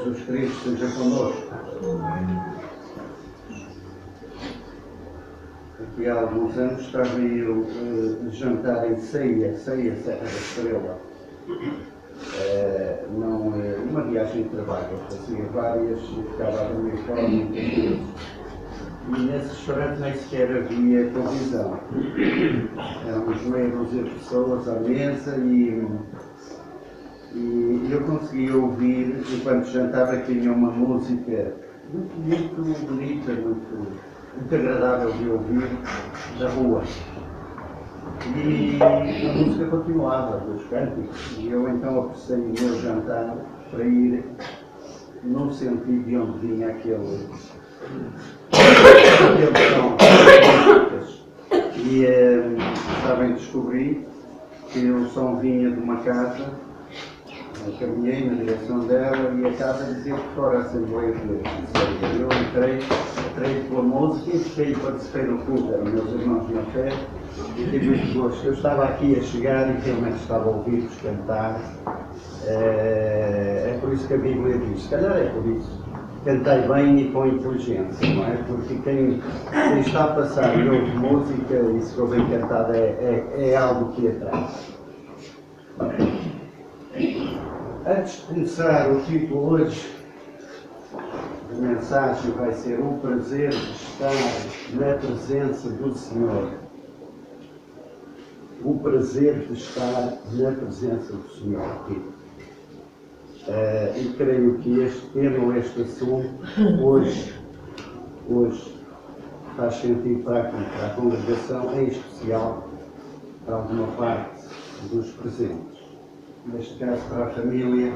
Jesus Cristo seja connosco. Aqui há alguns anos estava eu a jantar em Ceia Serra da Estrela. Uma viagem de trabalho, eu fazia várias e ficava a dormir fora muitas vezes. E nesse restaurante nem sequer havia televisão. Éramos meia dúzia de pessoas à mesa e eu conseguia ouvir, enquanto jantava, que tinha uma música muito bonita, muito agradável de ouvir, da rua. E a música continuava, dos cânticos, e eu então apressei o meu jantar para ir no sentido de onde vinha aquele som. E sabem, descobri que o som vinha de uma casa. Eu caminhei na direção dela e a casa dizia que fora a Assembleia de Deus. Eu entrei pela música e fiquei a participar do culto. Eram meus irmãos na fé e tive muito gosto. Eu estava aqui a chegar e realmente estava a ouvir-vos cantar. É por isso que a Bíblia diz, se calhar é por isso. Cantai bem e com inteligência, não é? Porque quem está a passar e ouve música e se for bem cantada é algo que atrai. Antes de começar, o título hoje da mensagem vai ser o prazer de estar na presença do Senhor. O prazer de estar na presença do Senhor. E creio que este tema, este assunto, hoje faz sentido para a congregação, em especial para alguma parte dos presentes. Neste caso, para a família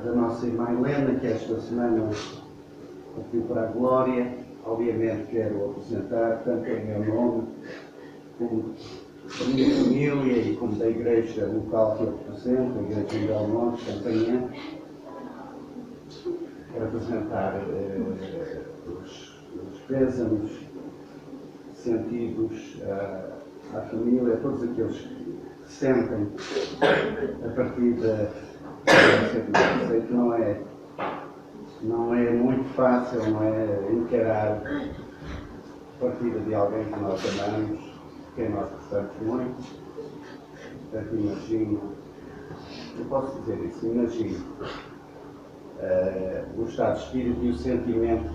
da nossa irmã Helena, que esta semana partiu para a Glória. Obviamente quero apresentar tanto em meu nome, como da minha família e como da igreja local que eu represento, a Igreja de Belmonte, Campanhã. Quero apresentar os pésames sentidos à família, a todos aqueles que sentem a partir da sei que não é muito fácil, não é, encarar a partida de alguém que nós amamos, quem nós gostamos muito. Portanto, imagino, eu posso dizer isso, imagino o estado de espírito e o sentimento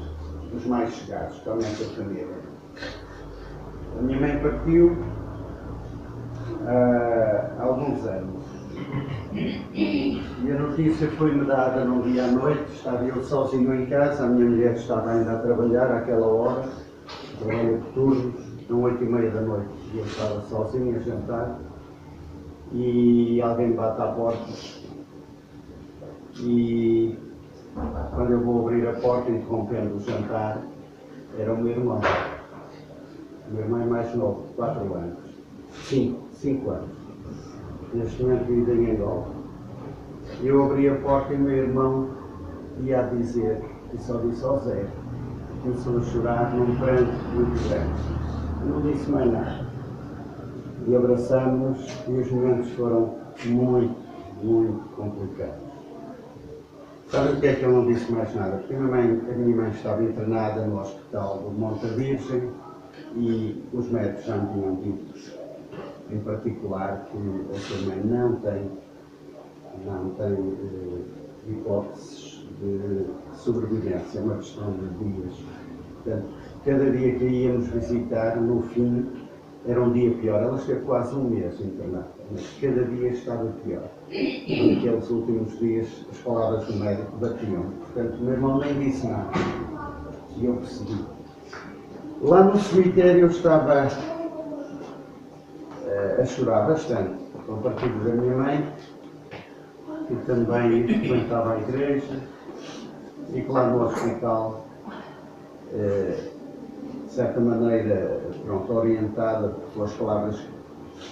dos mais chegados, especialmente a família. A minha mãe partiu há alguns anos e a notícia foi-me dada num dia à noite. Estava eu sozinho em casa, a minha mulher estava ainda a trabalhar àquela hora, trabalho por turnos, às 8h30 da noite, e eu estava sozinho a jantar e alguém bate à porta e quando eu vou abrir a porta, interrompendo o jantar, era o meu irmão. O meu irmão é mais novo, 4 anos. 5 anos. Neste momento vive em Angola. Eu abri a porta e o meu irmão ia a dizer, e só disse ao Zé, começou a chorar num pranto muito grande. Não disse mais nada. E abraçámos-nos e os momentos foram muito, muito complicados. Sabe o que é que eu não disse mais nada? Porque a minha mãe estava internada no hospital do Monte Virgem e os médicos já me tinham dito, em particular, que a sua mãe não tem hipóteses de sobrevivência, é uma questão de dias. Portanto, cada dia que íamos visitar, no fim, era um dia pior. Ela esteve quase um mês internada, mas cada dia estava pior. Naqueles últimos dias, as palavras do médico batiam. Portanto, o meu irmão nem disse nada. E eu percebi. Lá no cemitério eu estava a chorar bastante, com a partida da minha mãe, que também frequentava a igreja, e que lá no hospital, de certa maneira, pronto, orientada pelas palavras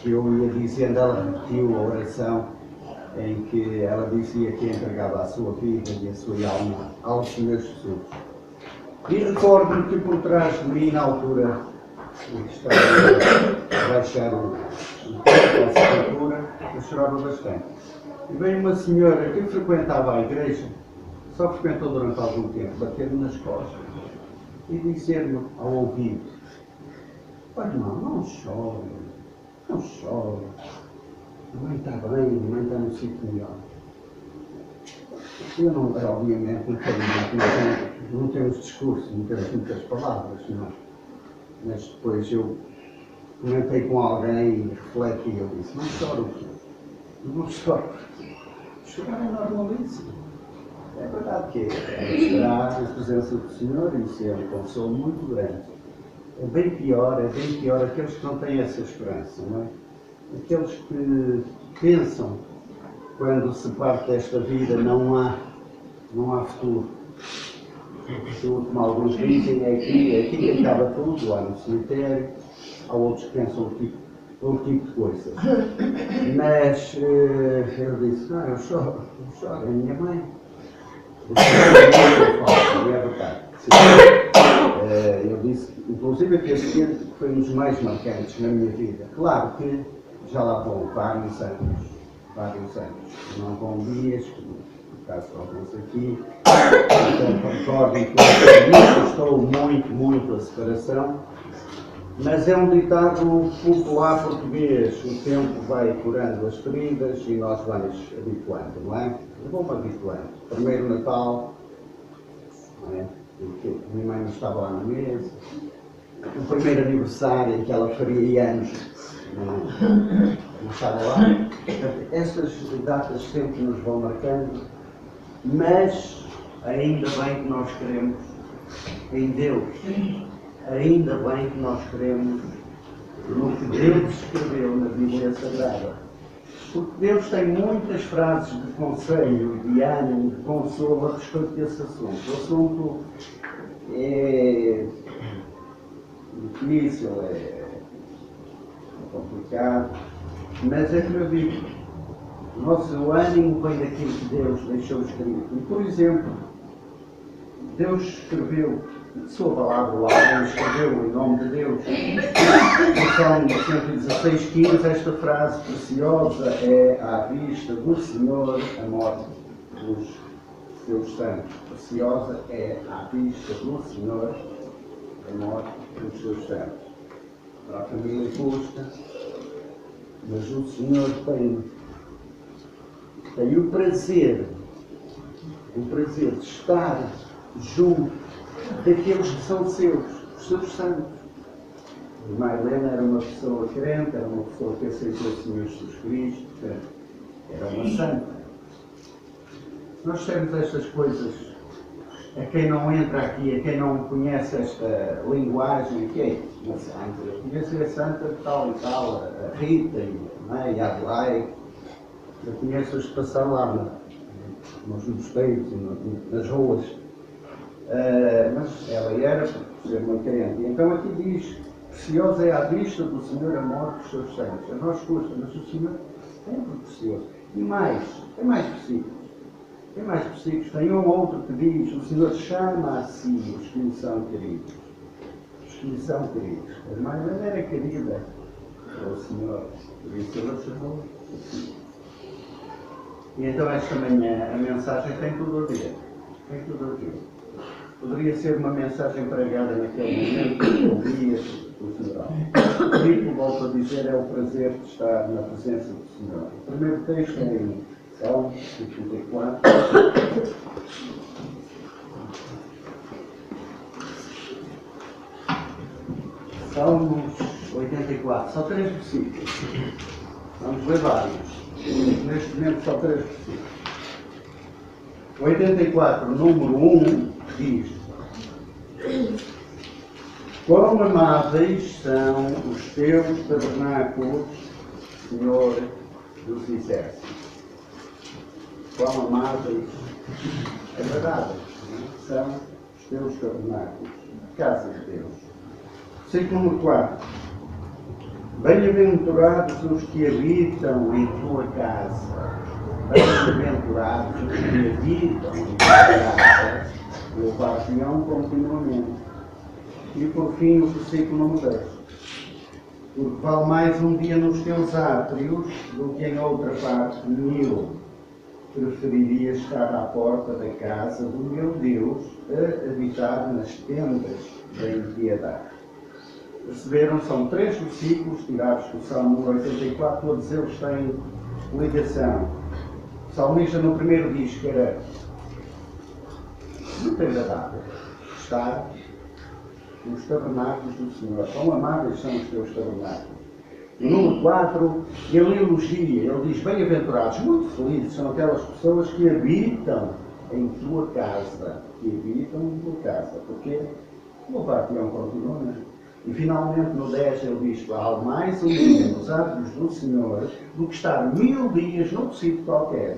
que eu ia dizendo, ela repetiu a oração em que ela dizia que entregava a sua vida e a sua alma ao Senhor Jesus. E recordo-me que por trás de mim, na altura em que estava a baixar a sepultura, eu chorava bastante. E veio uma senhora que frequentava a igreja, só frequentou durante algum tempo, bater-me nas costas e dizer-me ao ouvido: olha, irmão, não chore, não chore. A mãe está bem, a mãe está no sítio melhor. Eu não, obviamente, não temos discurso, não temos muitas palavras, não. Mas depois eu comentei com alguém e refleti e eu disse: não choro o quê? Não choro. Chorar é normalíssimo. É verdade que é esperar a presença do Senhor e isso é um consolo muito grande. É bem pior aqueles que não têm essa esperança, não é? Aqueles que pensam, quando se parte desta vida, não há futuro. Como alguns dizem, é aqui que acaba tudo, lá no cemitério. Há outros que pensam outro tipo de coisas. Mas eu disse: não, eu choro, é a minha mãe. E é verdade. Eu disse, inclusive, que esse tempo foi um dos mais marcantes na minha vida. Claro que já lá vão vários anos. Não vão dias, no caso de alguns aqui. Então, recordem que estou muito a separação. Mas é um ditado popular português: o tempo vai curando as feridas e nós vamos habituando, não é? Eu vou-me habituando. Primeiro Natal, não é? Porque a minha mãe não estava lá na mesa. O primeiro aniversário em que ela faria anos, não estava lá. Estas datas sempre nos vão marcando, mas ainda bem que nós queremos em Deus. Ainda bem que nós queremos no que Deus escreveu na Bíblia Sagrada. Porque Deus tem muitas frases de conselho, de ânimo, de consolo a respeito desse assunto. O assunto é difícil, é complicado, mas é como eu digo, o nosso ânimo vem daquilo que Deus deixou escrito. E, por exemplo, Deus escreveu, sua palavra, o alguém escreveu em nome de Deus. No Salmo 116:15, esta frase preciosa é: à vista do Senhor a morte dos seus santos. Preciosa é à vista do Senhor a morte dos seus santos. Para a família custa, mas o Senhor tem o prazer de estar junto daqueles que são seus, os seus santos. A irmã Helena era uma pessoa crente, era uma pessoa que aceitou o Senhor Jesus Cristo, era uma santa. Nós temos estas coisas, a quem não entra aqui, a quem não conhece esta linguagem, que é uma santa. Eu conheço a santa de tal e tal, a Rita e a Adelaide. Eu conheço-as de passar lá nos mosteiros e nas ruas. Mas ela era, por ser uma crente. E então aqui diz: preciosa é à vista do Senhor a morte dos seus santos. A nós custa, mas o Senhor é sempre precioso. E mais, tem mais versículos. Tem um ou outro que diz: o Senhor chama a si os que lhe são queridos. Os que lhe são queridos. A irmã era querida para o Senhor, por isso ela chamou. E então esta manhã a mensagem tem tudo a ver. Poderia ser uma mensagem pregada naquele momento que ouvias o funeral. O título, volto a dizer, é o prazer de estar na presença do Senhor. O primeiro texto é em Salmo 84. Salmos 84, só 3 versículos. Vamos ler vários. Neste momento só 3 versículos. 84, número 1, diz: quão amáveis são os teus tabernáculos, Senhor dos exércitos. Quão amáveis, é verdade, são os teus tabernáculos, a casa de Deus. Versículo número 4. Bem-aventurados os que habitam em tua casa. Bem-aventurados os que habitam em tua casa. Louvar-te-ão continuamente. E por fim o versículo número 10. Porque vale mais um dia nos teus átrios do que em outra parte 1000. preferiria estar à porta da casa do meu Deus a habitar nas tendas da impiedade. Perceberam? São 3 versículos tirados do Salmo 84, todos eles têm ligação. O salmista no primeiro diz que era muito agradável estar nos tabernáculos do Senhor. Quão amáveis são os teus tabernáculos. E número 4, ele elogia, ele diz: bem-aventurados, muito felizes são aquelas pessoas que habitam em tua casa. Que habitam em tua casa. Porque louvar-te é um continuo. E finalmente no 10 ele diz: vale mais um dia nos átrios do Senhor do que estar 1000 dias num sítio qualquer.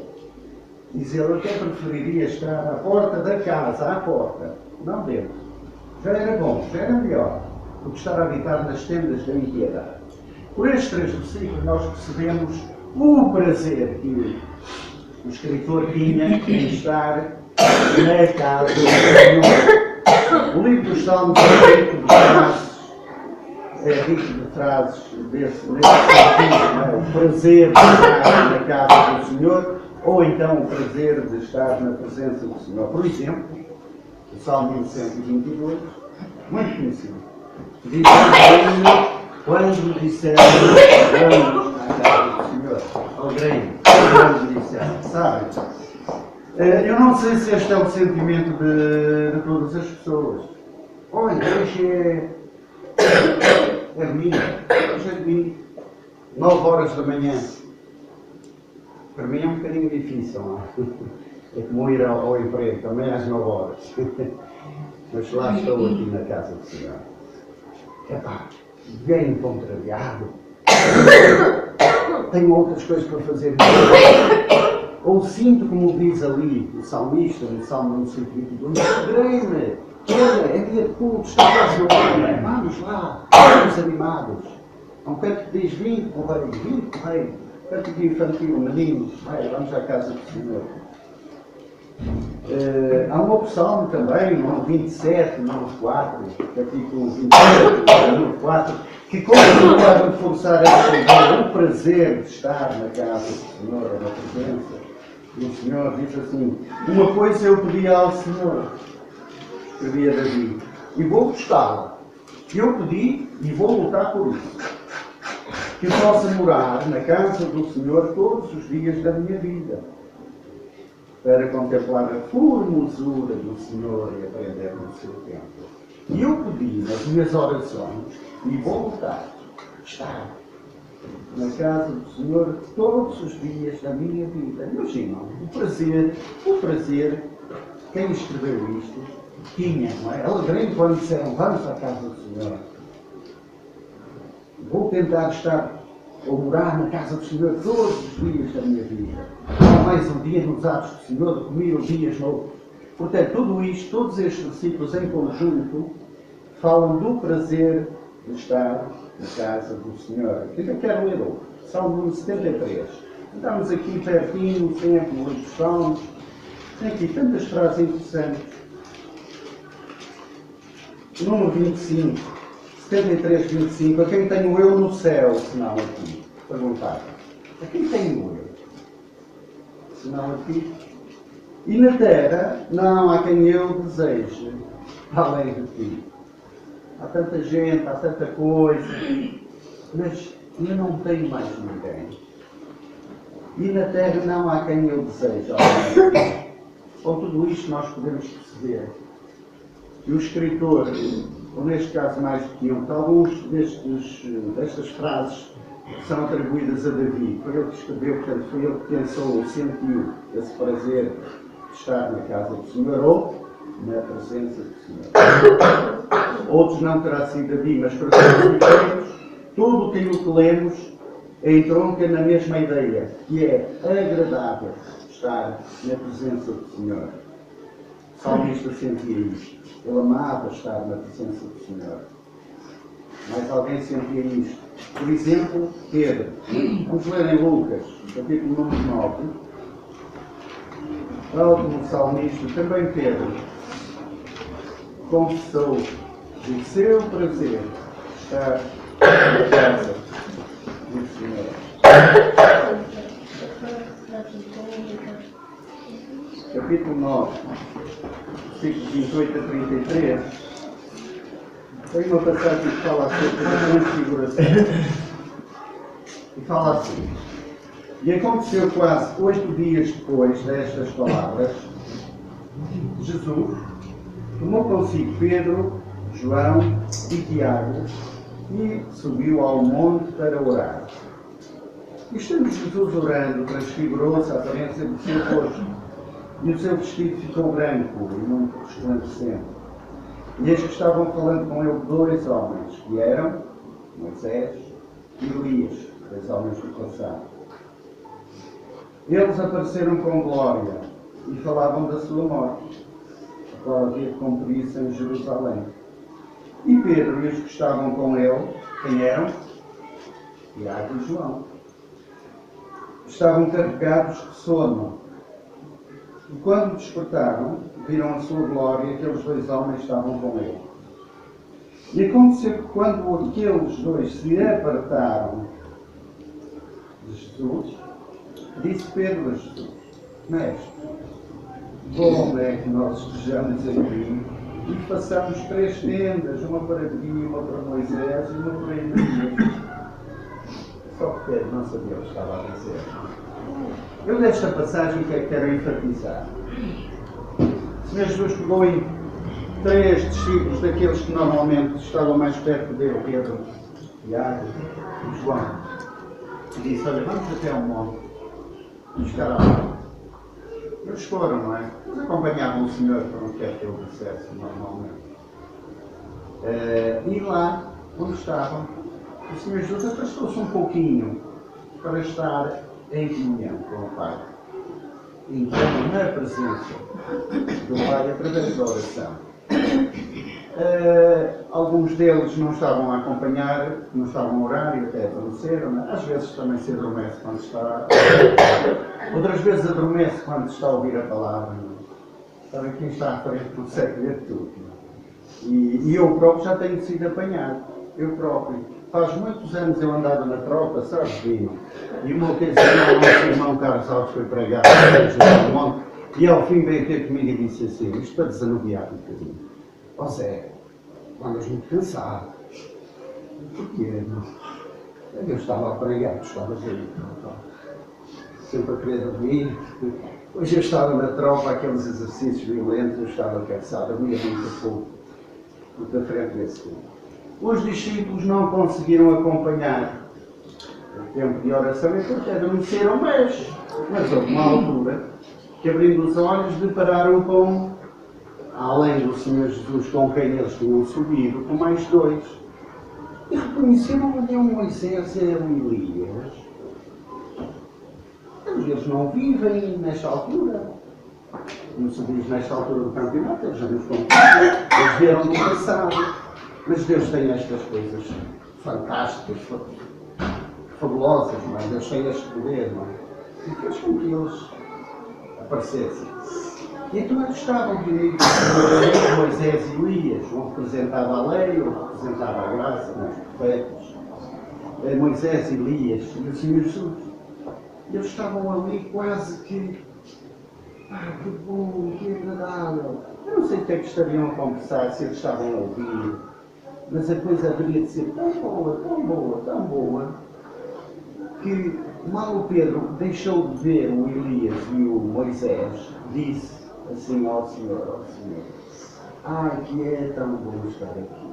Diz ele: até preferiria estar à porta da casa, à porta, não dentro. Já era bom, já era melhor do que estar a habitar nas tendas da impiedade. Por estes 3 versículos nós percebemos o prazer que o escritor tinha em estar na casa do Senhor. O livro dos Salmos é rico de frases desse sentido, o prazer de estar na casa do Senhor, ou então o prazer de estar na presença do Senhor. Por exemplo, o Salmo 122, muito conhecido, diz: quando disseram, vamos à casa do Senhor, alguém, quando disseram, sabem? Eu não sei se este é o sentimento de todas as pessoas. Olha, hoje é domingo, hoje é domingo, 9 horas da manhã. Para mim é um bocadinho difícil, não é? É como ir ao emprego, também às 9 horas. Mas lá estou aqui na casa do Senhor. Epá, bem contrariado. Tenho outras coisas para fazer. Ou sinto, como diz ali o salmista, no Salmo 122, alegrei-me. Olha, é dia de culto, está quase na hora. Vamos lá, vamos animados. Há um canto que diz: vinde, correio. Canto de infantil, meninos, vamos à casa do Senhor. Há um outro salmo também, no 27, número 4, capítulo 27, número 4, que continua a reforçar o prazer de estar na casa do Senhor, na presença do Senhor. Diz assim: uma coisa eu pedi ao Senhor, escrevia Davi, e vou buscá-la. Eu pedi e vou lutar por isso. Que eu possa morar na casa do Senhor todos os dias da minha vida, para contemplar a formosura do Senhor e aprender no seu templo. E eu pedi nas minhas orações, e vou lutar, estar na casa do Senhor todos os dias da minha vida. Imaginam, o prazer, quem escreveu isto, tinha, não é? Alegrei-me quando disseram: vamos à casa do Senhor. Vou tentar estar ou morar na casa do Senhor todos os dias da minha vida. Há mais um dia nos atos do Senhor do que 1000 dias novos. Portanto, tudo isto, todos estes versículos em conjunto, falam do prazer de estar na casa do Senhor. Eu quero ler outro. Salmo 73. Estamos aqui pertinho, sempre no livro dos Salmos. Tem aqui tantas frases interessantes. Número 25. 73, 25, a quem tenho eu no céu, senão aqui? Perguntar. A quem tenho eu? Senão aqui? E na terra, não há quem eu deseje, além de ti. Há tanta gente, há tanta coisa, mas eu não tenho mais ninguém. E na terra não há quem eu deseje, além de ti. Com tudo isto nós podemos perceber que o escritor, ou neste caso mais do que um, alguns destas frases são atribuídas a Davi. Foi ele que escreveu, portanto, foi ele que pensou, sentiu esse prazer de estar na casa do Senhor ou na presença do Senhor. Outros não terá sido Davi, mas para todos tudo aquilo que lemos entronca na mesma ideia, que é agradável estar na presença do Senhor. O salmista sentia isto. Ele amava estar na presença do Senhor. Mas alguém sentia isto. Por exemplo, Pedro. Vamos ler em Lucas, capítulo número 9. Tal como o salmista, também Pedro confessou o seu prazer estar na casa do Senhor. capítulo 9, versículos 28 a 33, tem uma passagem que fala acerca da transfiguração. E fala assim: e aconteceu quase 8 dias depois destas palavras, Jesus tomou consigo Pedro, João e Tiago e subiu ao monte para orar. E estando Jesus orando, transfigurou-se a aparência do seu rosto, e o seu vestido ficou branco e muito resplandecente. E eis que estavam falando com ele 2 homens, que eram Moisés e Elias, 2 homens do passado. Eles apareceram com glória e falavam da sua morte, a qual havia de cumprir-se em Jerusalém. E Pedro e os que estavam com ele, quem eram? Tiago e João, estavam carregados de sono. E quando despertaram, viram a sua glória e aqueles 2 homens estavam com ele. E aconteceu que quando aqueles 2 se apartaram de Jesus, disse Pedro a Jesus: Mestre, bom é que nós estejamos aqui e façamos 3 tendas, uma para ti, uma para Moisés e uma para Elias. Só que Pedro não sabia o que estava a dizer. Eu nesta passagem que é que quero enfatizar? O Senhor Jesus pegou em 3 discípulos daqueles que normalmente estavam mais perto dele, Pedro, Tiago e João, e disse: olha, vamos até ao monte e chegar lá. Eles foram, não é? Eles acompanhavam o Senhor para onde quer que ele dissesse, normalmente. E lá, onde estavam, o Senhor Jesus afastou-se um pouquinho para estar em comunhão com o Pai. Então, na presença do Pai, através da oração. Alguns deles não estavam a acompanhar, não estavam a orar e até adormeceram. Às vezes também se adormece quando está. Outras vezes adormece quando está a ouvir a palavra. Sabem, quem está à frente consegue ver tudo. E eu próprio já tenho sido apanhado. Eu próprio. Faz muitos anos eu andava na tropa, sabes, Dino? E uma ocasião o nosso irmão Carlos Alves foi pregar no monte e ao fim veio ter comigo e disse assim, isto para desanuviar um bocadinho: ó Zé, andas muito cansado. Porquê, irmão? Eu estava a pregar, tu estavas aí. Sempre a querer dormir. Hoje eu estava na tropa, aqueles exercícios violentos, eu estava cansado, eu ia muito pouco da frente desse tempo. Os discípulos não conseguiram acompanhar o tempo de oração e até adormeceram, mas houve uma altura que, abrindo os olhos, depararam com, além do Senhor Jesus com quem eles tinham subido, com mais 2. E reconheceram ali o Moisés e o Elias. Eles não vivem nesta altura. Como subimos nesta altura do campeonato, eles já nos conhecem. Eles vieram do passado. Mas Deus tem estas coisas fantásticas, fabulosas, não é? Deus tem este poder, não é? E fez com que eles aparecessem. E então eles estavam reunidos com Moisés e Elias, um representava a lei, outro representava a graça, não é? Os profetas. Moisés e Elias e o Senhor Jesus. E eles estavam ali quase que, que bom, que agradável. Eu não sei o que é que estariam a conversar, se eles estavam a ouvir. Mas a coisa haveria de ser tão boa, que mal o Pedro deixou de ver o Elias e o Moisés, disse assim ao Senhor, ai, que é tão bom estar aqui.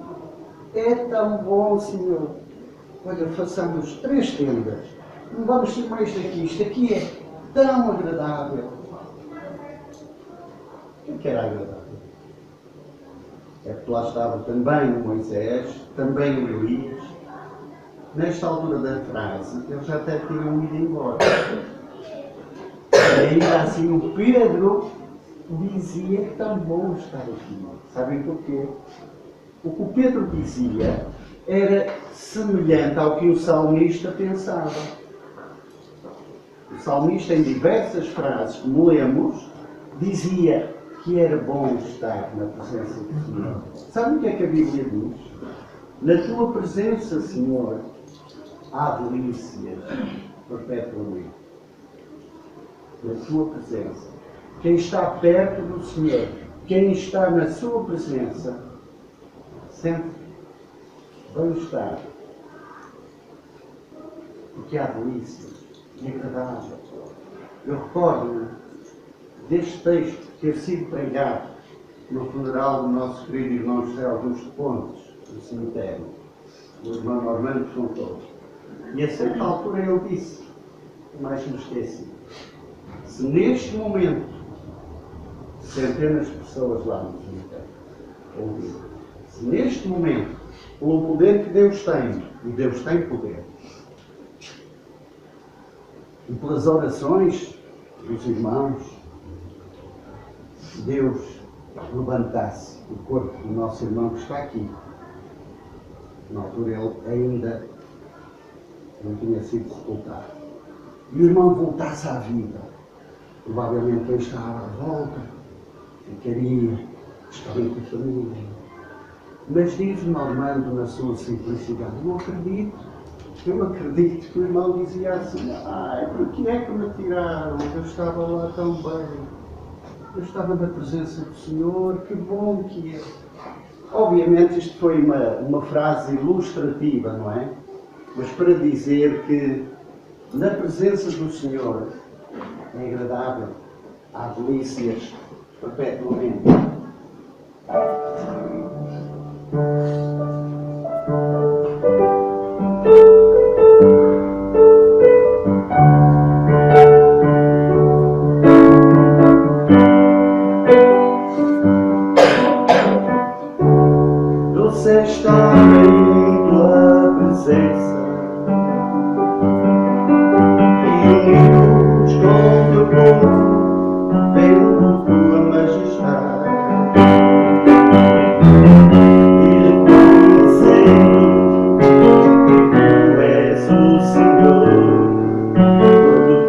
É tão bom, Senhor. Olha, façamos 3 tendas. Não vamos ter mais daqui. Isto aqui é tão agradável. O que era agradável? É que lá estava também o Moisés, também o Elias. Nesta altura da frase, eles já até tinham ido embora. E ainda assim o Pedro dizia que tão bom estar aqui. Sabem porquê? O que o Pedro dizia era semelhante ao que o salmista pensava. O salmista, em diversas frases, como lemos, dizia que era bom estar na presença do Senhor. Sabe o que é que a Bíblia diz? Na tua presença, Senhor, há delícias perpetuamente. Na tua presença. quem está perto do Senhor, quem está na sua presença, sente bem-estar. Porque há delícia e agradável. Eu recordo-me deste texto ter sido pregado no funeral do nosso querido irmão José Augusto Pontes, no cemitério, o irmão Armando Fontoura. E a certa altura ele disse, mais me esqueci, se neste momento centenas de pessoas lá no cemitério ouviram, se neste momento, pelo poder que Deus tem, e Deus tem poder, e pelas orações dos irmãos, Deus levantasse o corpo do nosso irmão que está aqui. Na altura ele ainda não tinha sido sepultado. E o irmão voltasse à vida. Provavelmente ele estava à volta, ficaria, estava com a família. Mas diz-me Armando na sua simplicidade, eu acredito que o irmão dizia assim, ai, porque é que me tiraram? Eu estava lá tão bem. Eu estava na presença do Senhor, que bom que é. Obviamente isto foi uma frase ilustrativa, não é? Mas para dizer que na presença do Senhor é agradável, há delícias perpetuamente. Doce estar em tua presença e unidos com teu povo, vendo tua majestade e reconhecendo que tu és o Senhor,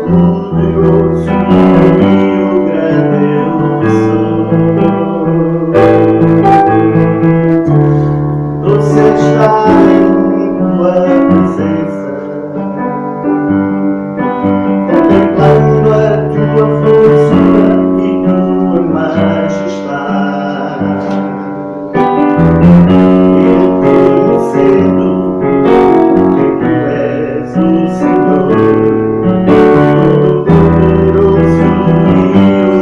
todo-poderoso e o grande eu sou. Doce estar em tua presença, contemplando a tua força e tua majestade, e reconhecendo que tu és o Senhor, todo-poderoso e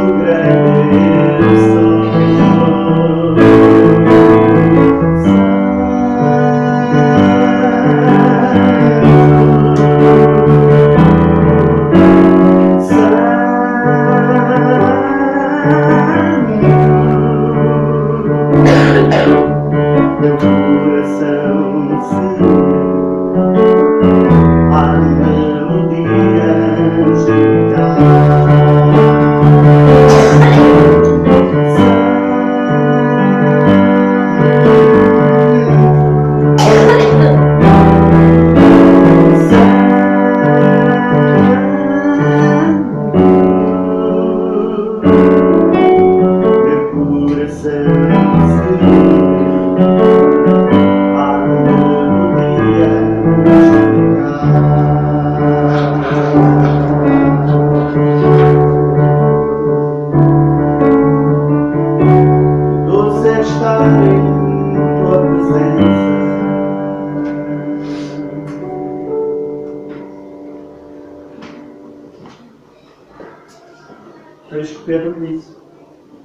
o grande eu sou. Meu coração se a melodia musical. Fez que Pedro disse,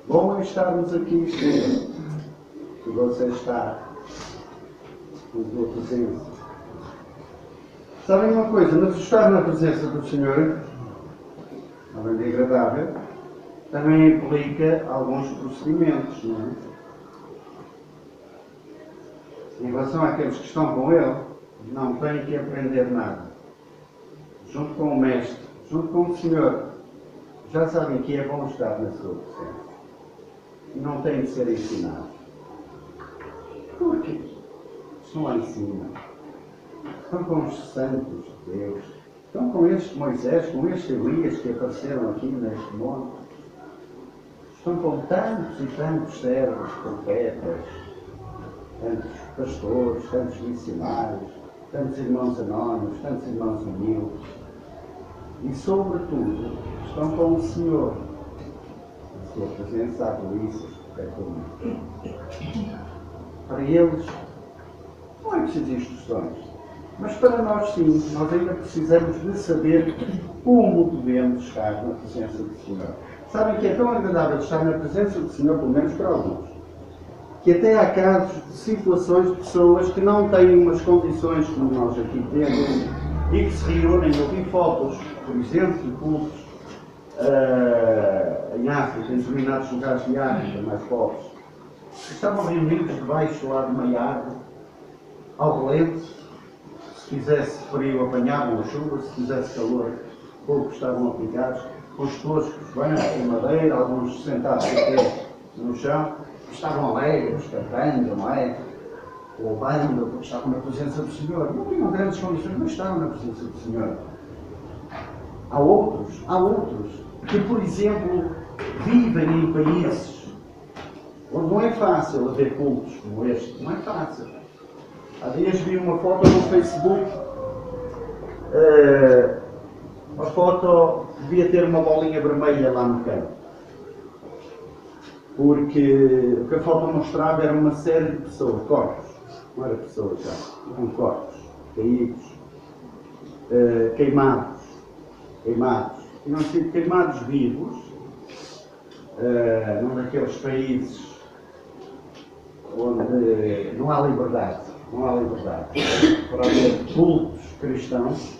bom é estarmos aqui, Senhor, que você está na tua presença. Sabem uma coisa, mas estar na presença do Senhor, além de agradável, também implica alguns procedimentos, não é? Em relação àqueles que estão com Ele, não têm que aprender nada. Junto com o Mestre, junto com o Senhor, já sabem que é bom estar na sua presença. E não têm de ser ensinados. Porque estão lá em cima. Estão com os santos de Deus. Estão com este Moisés, com este Elias que apareceram aqui neste monte. Estão com tantos e tantos servos, profetas, tantos pastores, tantos missionários, tantos irmãos anónimos, tantos irmãos humildes. E, sobretudo, estão com o Senhor. a sua presença, a isso, é tudo. Para eles, não é preciso instruções. Mas para nós, sim, nós ainda precisamos de saber como devemos estar na presença do Senhor. Sabem que é tão agradável estar na presença do Senhor, pelo menos para alguns, que até há casos de situações de pessoas que não têm umas condições como nós aqui temos e que se reúnem. Eu vi fotos, por exemplo, de cultos em África, em determinados lugares de África, mais pobres, que estavam reunidos debaixo lá de uma árvore, ao relento. Se quisesse frio apanhavam a chuva, se quisesse calor, poucos estavam aplicados, com os toscos bancos de madeira, alguns sentados até no chão, estavam alegres, cantando, não é? Louvando, porque estavam na presença do Senhor. Não tinham grandes condições, mas estavam na presença do Senhor. Há outros que, por exemplo, vivem em países onde não é fácil haver cultos como este, não é fácil. Há dias vi uma foto no Facebook, a foto devia ter uma bolinha vermelha lá no canto, porque o que a foto mostrava era uma série de pessoas, corpos, não era pessoas já, eram corpos, caídos, queimados, tinham sido queimados vivos, num daqueles países onde não há liberdade, para haver cultos cristãos,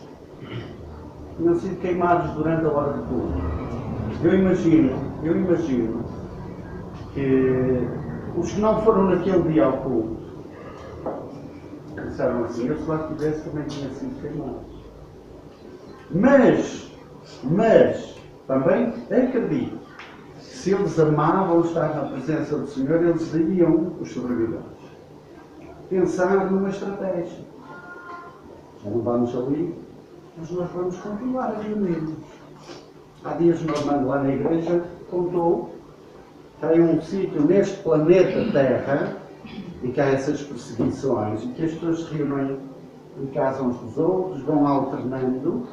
tinham sido queimados durante a hora de culto. Eu imagino que os que não foram naquele dia ao culto disseram assim: eu se lá estivesse também tinha sido queimado. Mas também acredito que se eles amavam estar na presença do Senhor, eles iriam, os sobreviventes, pensar numa estratégia. Já não vamos ali, mas nós vamos continuar a reunir-nos. Há dias o Normando lá na igreja contou que há um sítio neste planeta Terra em que há essas perseguições e que as pessoas se reúnem em casa uns dos outros, vão alternando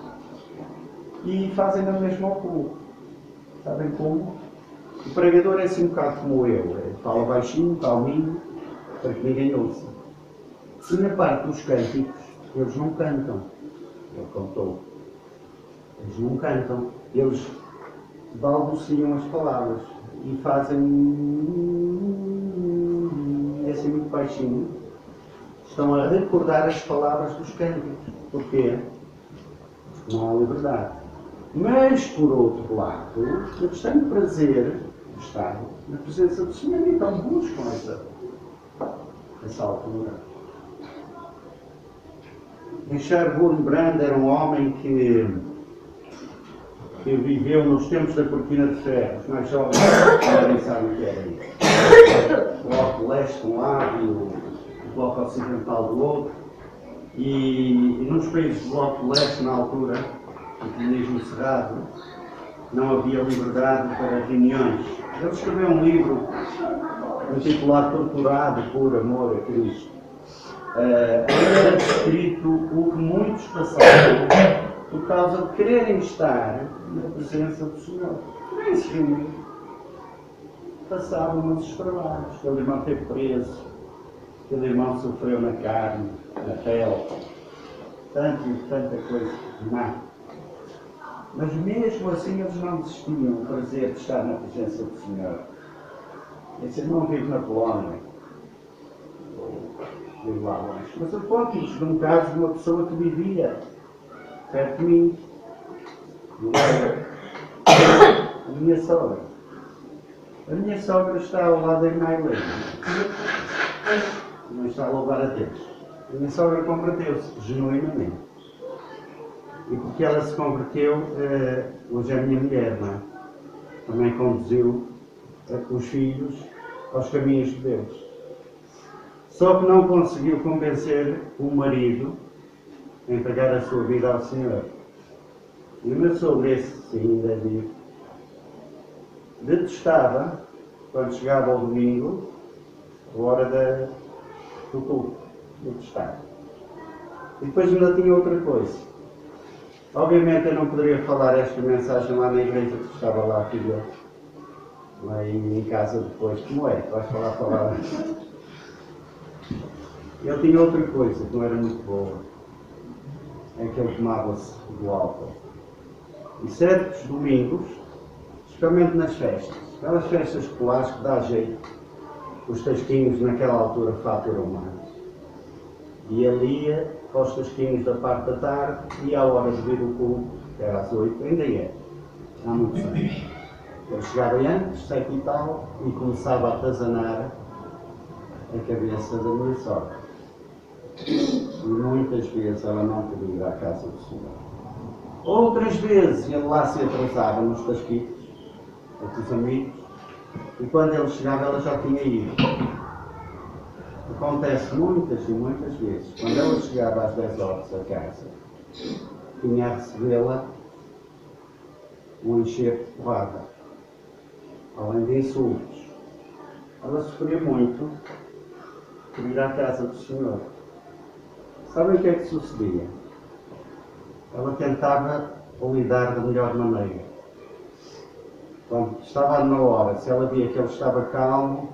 e fazem a mesma culto. Sabem como? O pregador é assim um bocado como eu, fala baixinho, calminho, para que ninguém ouça. E na parte dos cânticos, eles não cantam. Ele contou. Eles não cantam. Eles balbuciam as palavras e fazem assim muito baixinho. Estão a recordar as palavras dos cânticos. Porquê? Não há liberdade. Mas, por outro lado, eles têm prazer de estar na presença do Senhor e então buscam essa altura. Richard Wurmbrand era um homem que viveu nos tempos da Cortina de Ferro. Os mais jovens não sabem o que era isso. O Bloco de Leste de um lado e o Bloco Ocidental do outro. E nos países do Bloco de Leste, na altura, o comunismo cerrado, não havia liberdade para reuniões. Ele escreveu um livro intitulado Torturado por Amor a Cristo. Era descrito o que muitos passaram por causa de quererem estar na presença do Senhor. Nem se reuniam. Passavam esses trabalhos. Aquele irmão esteve preso, aquele irmão sofreu na carne, na pele, tanta coisa má. Mas mesmo assim eles não desistiam do prazer de estar na presença do Senhor. Esse irmão vive na Polónia. Vive lá longe. Mas eu conto-vos de um caso de uma pessoa que vivia perto de mim. A minha sogra. A minha sogra está ao lado da irmã Helena. Não está a louvar a Deus. A minha sogra converteu-se, genuinamente. E porque ela se converteu, hoje é a minha mulher, não é? Também conduziu os filhos aos caminhos de Deus. Só que não conseguiu convencer o marido a entregar a sua vida ao Senhor. E o meu sogro, esse sim, ainda vivo, detestava, quando chegava ao domingo, a hora do culto. Detestava. E depois ainda tinha outra coisa. Obviamente eu não poderia falar esta mensagem lá na igreja que estava lá, filho. lá em casa depois, como é? Vais falar. Ele tinha outra coisa que não era muito boa, é que ele tomava-se do álcool. E certos domingos, especialmente nas festas, aquelas festas escolares que dá jeito, os tasquinhos naquela altura faturam mais. E ele ia para os tasquinhos da parte da tarde e à hora de vir o culto, que era às 8, ainda é, há muitos anos. Ele chegava antes, 7 e tal, e começava a atazanar a cabeça da minha sogra. E muitas vezes ela não podia ir à casa do Senhor. Outras vezes ele lá se atrasava nos tasquitos, com os amigos, e quando ele chegava ela já tinha ido. Acontece muitas e muitas vezes, quando ela chegava às 10 horas a casa, tinha a recebê-la um enxerto de porrada, além de insultos. Ela sofria muito por ir à casa do Senhor. Sabem o que é que sucedia? Ela tentava lidar da melhor maneira. Quando estava na hora, se ela via que ele estava calmo,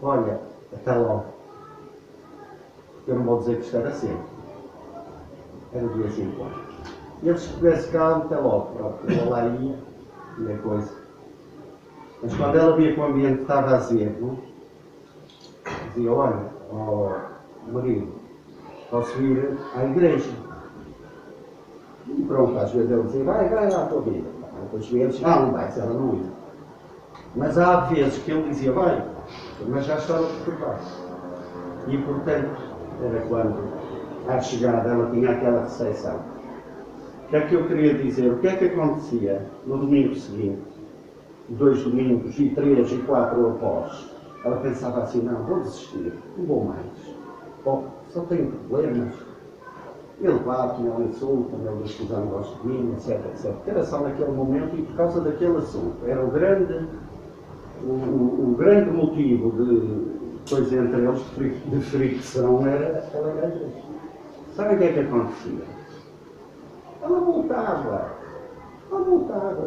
olha, até logo. Eu não vou dizer que isto era sempre. Era de vez em quando. E ele, se estivesse calmo, até logo. Pronto, ela lá ia e a coisa. Mas quando ela via que o ambiente estava azedo, dizia, olha, marido, posso ir à igreja. E pronto, às vezes ele dizia, vai lá a tua vida. Outras vezes, não vais, ela não ia. Mas há vezes que ele dizia, vai, mas já estava perturbado. E portanto, era quando, à chegada, ela tinha aquela recepção. O que é que eu queria dizer? O que é que acontecia no domingo seguinte, 2 domingos e 3 e 4 após? Ela pensava assim, não, vou desistir, não vou mais. Bom, só tenho problemas. Ele bate-me, ele insulta-me, ele diz que já não gosta de mim, etc, etc. Era só naquele momento e por causa daquele assunto. Era o grande motivo de coisa entre eles, de fricção, era aquela gaja. Sabe o que é que acontecia? Ela voltava,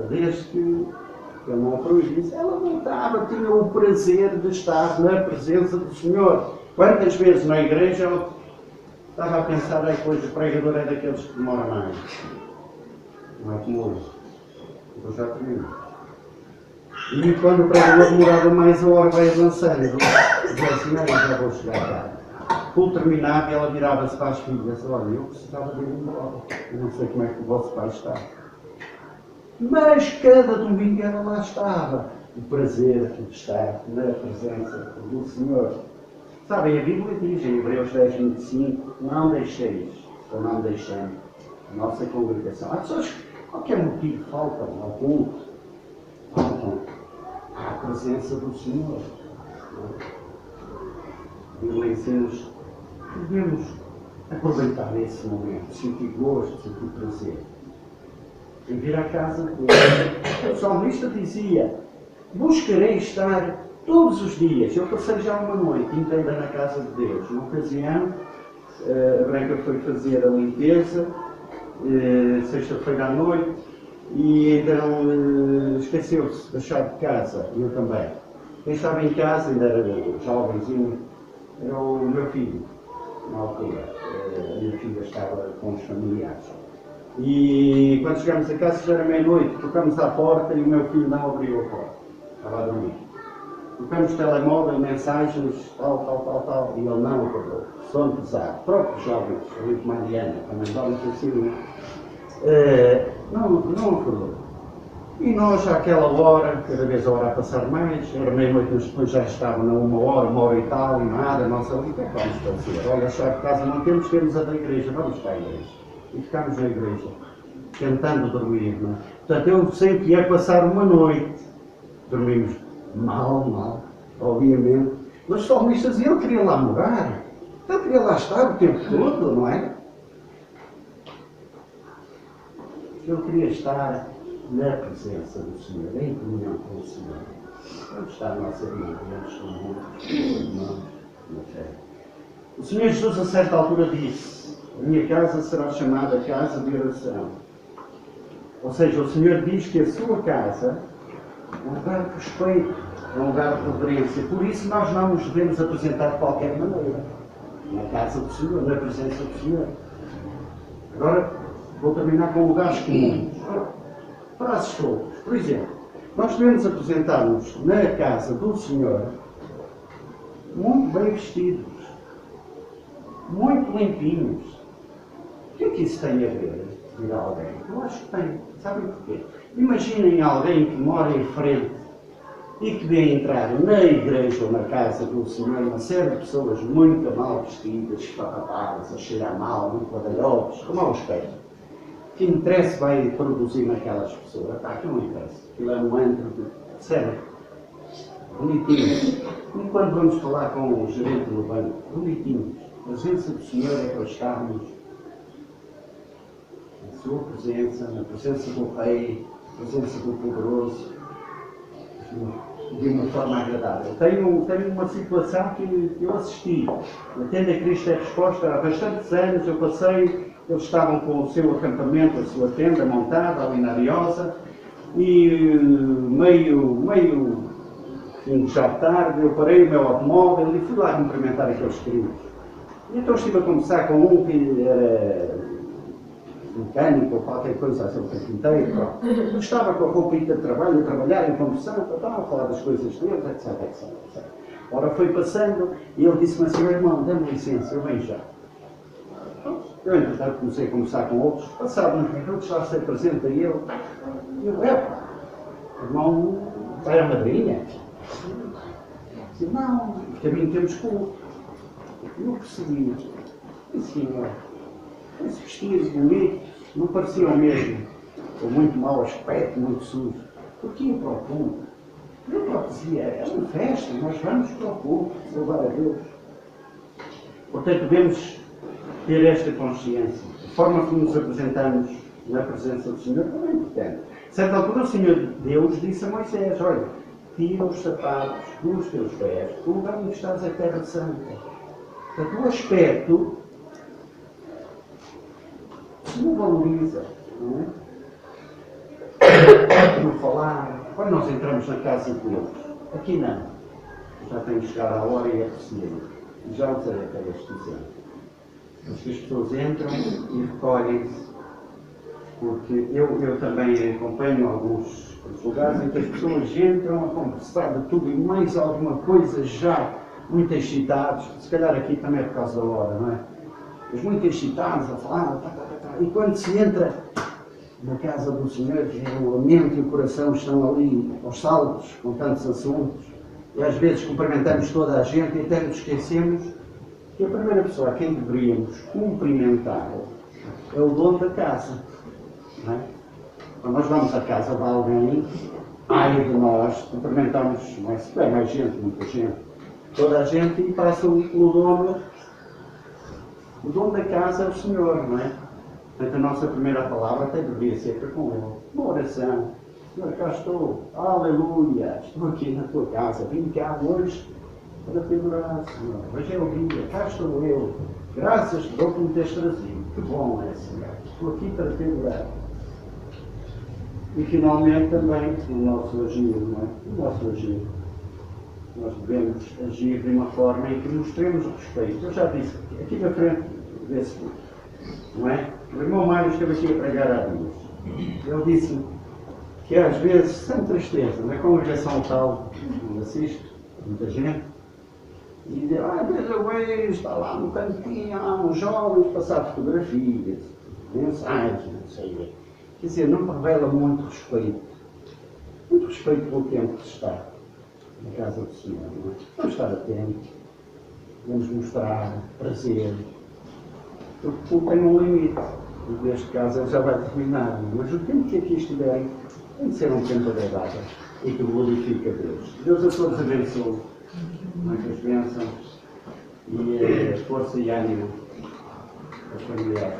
desde que ele não a proibisse, ela voltava, tinha o prazer de estar na presença do Senhor. Quantas vezes na igreja ela estava a pensar, é coisa, o pregador é daqueles que demora mais. Não é como hoje. Eu já termino. E quando o pregador demorava mais, a hora vai avançando. Dizia assim, não, já vou chegar cá. Quando terminava, ela virava-se para as filhas. Olha, eu precisava de ir embora. Eu não sei como é que o vosso pai está. Mas cada domingo ela lá estava. O prazer de estar na presença do Senhor. Sabem, a Bíblia diz em Hebreus 10, 25, não deixeis, ou não deixemos, a nossa congregação. Há pessoas que, qualquer motivo, faltam ao culto, faltam à presença do Senhor. A Bíblia ensina-nos que devemos aproveitar esse momento, sentir gosto, sentir prazer. E vir à casa de Deus. O salmista dizia, buscarei estar todos os dias. Eu passei já uma noite inteira na casa de Deus. Uma ocasião, a Branca foi fazer a limpeza, sexta-feira à noite, e então esqueceu-se da chave de casa, eu também. Quem estava em casa, ainda era jovenzinho, era o meu filho, na altura. A minha filha estava com os familiares. E quando chegamos a casa, já era meia-noite, tocamos à porta e o meu filho não abriu a porta. Estava a dormir. Tocamos telemóvel, mensagens, tal, e ele não acordou. Sono pesado. Próprios jovens, ali de Mariana, também jovens assim, não acordou. E nós, àquela hora, cada vez a hora a passar mais, era meia-noite, mas depois já estava na uma hora e tal, e nada, não sabia o que é que vamos fazer. Olha, a chave de casa não temos a da igreja, vamos para a igreja. E ficámos na igreja, tentando dormir, não é? Portanto, eu sei que ia passar uma noite, dormimos mal, obviamente, mas o salmista dizia, ele queria lá morar, ele queria lá estar o tempo todo, não é? Ele queria estar na presença do Senhor, em comunhão com o Senhor. Onde está a nossa vida? Onde estão muitos irmãos na fé? O Senhor Jesus, a certa altura, disse, a minha casa será chamada casa de oração. Ou seja, o Senhor diz que a sua casa um lugar de respeito, é um lugar de reverência. Por isso nós não nos devemos apresentar de qualquer maneira. Na casa do Senhor, na presença do Senhor. Agora vou terminar com lugares comuns. Frases soltas. Por exemplo, nós devemos apresentar-nos na casa do Senhor muito bem vestidos, muito limpinhos. O que é que isso tem a ver de alguém? Eu acho que tem. Sabem porquê? Imaginem alguém que mora em frente e que vê entrar na igreja ou na casa do Senhor uma série de pessoas muito mal vestidas, esfarrapadas, a cheirar mal, muito badalhocos, com mau aspecto. Que interesse vai produzir naquelas pessoas? Pá, que não interessa. Aquilo é um antro de sério. Bonitinhos. E quando vamos falar com o gerente no banco, bonitinhos. A presença do Senhor é para estarmos na sua presença, na presença do Rei, na presença do Poderoso, de uma forma agradável. Tenho uma situação que eu assisti. Atende a Cristo é Resposta. Há bastantes anos eu passei, eles estavam com o seu acampamento, a sua tenda montada ali na Ariosa, e meio já tarde, eu parei o meu automóvel e fui lá cumprimentar aqueles queridos. E então estive a conversar com um que era mecânico ou qualquer coisa, assim, carpinteiro. Eu estava com a roupita de trabalho, a trabalhar, em conversão, a falar das coisas deles, etc. Ora, foi passando e ele disse-me assim: meu irmão, dê-me licença, eu venho já. Eu, entretanto, comecei a conversar com outros, passava uns minutos, lá a ser presente a ele. E eu, irmão, vai à madrinha? Disse, não, caminho temos culto. Eu percebi. E senhor, esse vestido bonito, não parecia o mesmo, com muito mau aspecto, muito sujo. Porque ia para o culto. Eu dizia, é uma festa, nós vamos para o culto, louvar a Deus. Portanto, devemos ter esta consciência. A forma como nos apresentamos na presença do Senhor também é importante. A certa altura o Senhor Deus disse a Moisés: olha, tira os sapatos dos teus pés, o lugar onde estás é terra santa. Portanto, o aspecto se não valoriza, não é? No falar, quando nós entramos na casa de Deus, aqui não. Já tem que chegar à hora e é preciso. Já usei até este exemplo. Mas que as pessoas entram e recolhem-se, porque eu também acompanho alguns lugares em que as pessoas entram a conversar de tudo e mais alguma coisa, já muito excitados. Se calhar aqui também é por causa da hora, não é? Mas muito excitados a falar, e quando se entra na casa do Senhor, o mente e o coração estão ali aos saltos com tantos assuntos, e às vezes cumprimentamos toda a gente e até nos esquecemos que a primeira pessoa a quem deveríamos cumprimentar é o dono da casa. Não é? Quando nós vamos à casa de alguém, ai de nós, cumprimentamos mais gente, muita gente, toda a gente, e passa pelo dono. O dono da casa é o Senhor, não é? Portanto, a nossa primeira palavra até deveria ser para com Ele. Uma oração. Senhor, cá estou. Aleluia. Estou aqui na tua casa. Vim cá hoje para te adorar, Senhor. Hoje é o dia. Cá estou eu. Graças te dou por me teres trazido. Que bom é, Senhor. Estou aqui para te adorar. E finalmente também o nosso agir, não é? O nosso agir. Nós devemos agir de uma forma em que mostremos respeito. Eu já disse aqui na frente desse grupo, não é? O irmão Mário esteve aqui a pregar há dias. Ele disse-me que às vezes, sem tristeza, na congregação tal, onde assisto, muita gente, e diz, veja bem, está lá no cantinho, há uns jovens passar fotografias, mensagens, não sei. Quer dizer, não revela muito respeito pelo tempo que se está na casa do Senhor, não é? Vamos estar atentos, vamos mostrar prazer, porque tudo tem um limite, e neste caso ele já vai terminar, mas o tempo que aqui estiver tem de ser um tempo agradável e que glorifica a Deus. Deus a todos abençoe, muitas bênçãos e força e ânimo aos familiares.